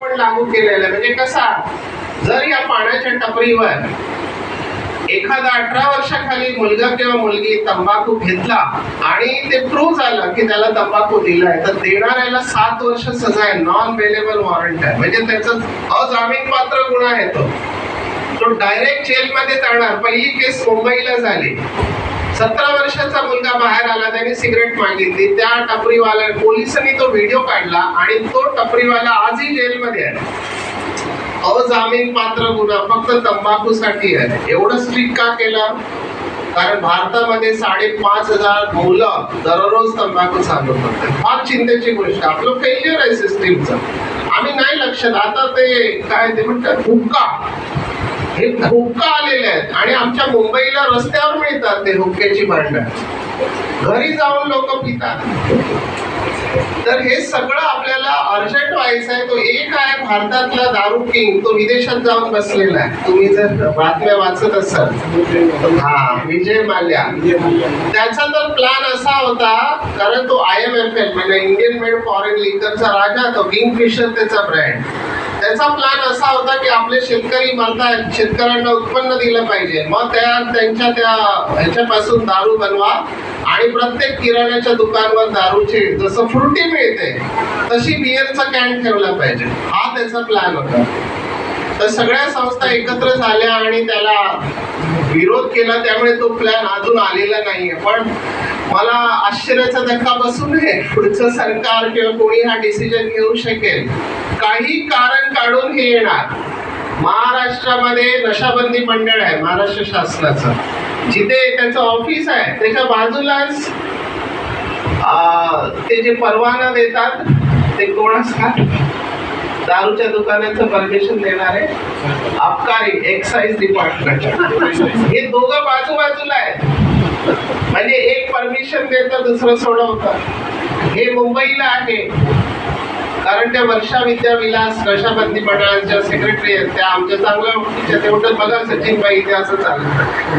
पण लागू केलेला म्हणजे कसा, जर या पाण्याच्या टपरीवर एखादा 18 वर्षाखाली मुलगा किंवा मुलगी तंबाखू घेतला आणि ते प्रूव्ह झालं की त्याला तंबाखू दिलाय, तर देणाऱ्याला 7 वर्ष सजा आहे, नॉन बेलेबल वॉरंट आहे. म्हणजे त्याचा अजामीनपात्र गुन्हा आहे, तो डायरेक्ट जेलमध्ये जाणार. पहिली केस मुंबईला झाली. 17 वर्षाचा मुलगा बाहेर आला, त्याने सिगरेट मागितली, त्या टपरीवाला पोलिसांनी तो व्हिडिओ काढला आणि तो टपरीवाला आजही जेलमध्ये आहे. अजामीन पात्र गुन्हा फक्त तंबाखूसाठी आहे. एवढं स्ट्रिक्ट का केलं? कारण भारतामध्ये 5,500 मुलं दररोज तंबाखू चालू करतात. फार चिंतेची गोष्ट. आपलं फेल्युअर आहे सिस्टीमचं. आम्ही नाही लक्षात. आता ते काय ते म्हणतात हुक्का, हे हुक्का आलेले आहेत आणि आमच्या मुंबईला रस्त्यावर मिळतात ते हुक्क्याची भांडं, घरी जाऊन लोक पितात. तर हे सगळं आपल्याला अर्जंट व्हायचं आहे. तो एक आहे भारतातला दारू किंग, तो विदेशात जाऊन बसलेला आहे. तुम्ही जर बातम्या वाचत असाल, विजय माल्या, त्याचा तर प्लॅन असा होता, कारण तो IMFL म्हणजे इंडियन मेड फॉरेन लिकरचा राजा, तो किंगफिशर त्याचा ब्रँड. त्याचा प्लॅन असा होता की आपले शेतकरी मरतायत, शेतकऱ्यांना उत्पन्न दिलं पाहिजे, मग त्यांच्या ह्याच्यापासून दारू बनवा आणि प्रत्येक किराण्याच्या दुकानावर दारूचे जसं फ्रुटी मिळते तशी बिअरचा कॅन ठेवला पाहिजे. हा त्याचा प्लॅन होता. तर सगळ्या संस्था एकत्र झाल्या आणि त्याला विरोध केला, त्यामुळे तो प्लॅन अजून आलेला नाहीये. पण मला आश्चर्याचा धक्का बसू नये, पुढचं सरकार किंवा कोणी हा डिसिजन घेऊ शकेल. काही कारण काढून हे येणार. महाराष्ट्रामध्ये नशाबंदी मंडळ आहे महाराष्ट्र शासनाचं, जिथे त्याचं ऑफिस आहे त्याच्या बाजूलाच ते जे परवाना देतात ते कोण असतात, दारूच्या दुकानाचं परमिशन देणारे अबकारी एक्साइज डिपार्टमेंट. हे दोघं बाजूबाजूला आहेत. म्हणजे एक परमिशन देतं, दुसरं सोडवतं. हे मुंबईला आहे, कारण त्या वर्षा विद्याविलास नशाबंदी मंडळाच्या सेक्रेटरी आहेत, त्या आमच्या चांगल्या ओळखीच्या. तेवढं बघा सचिन बाई, ते असं चाललं.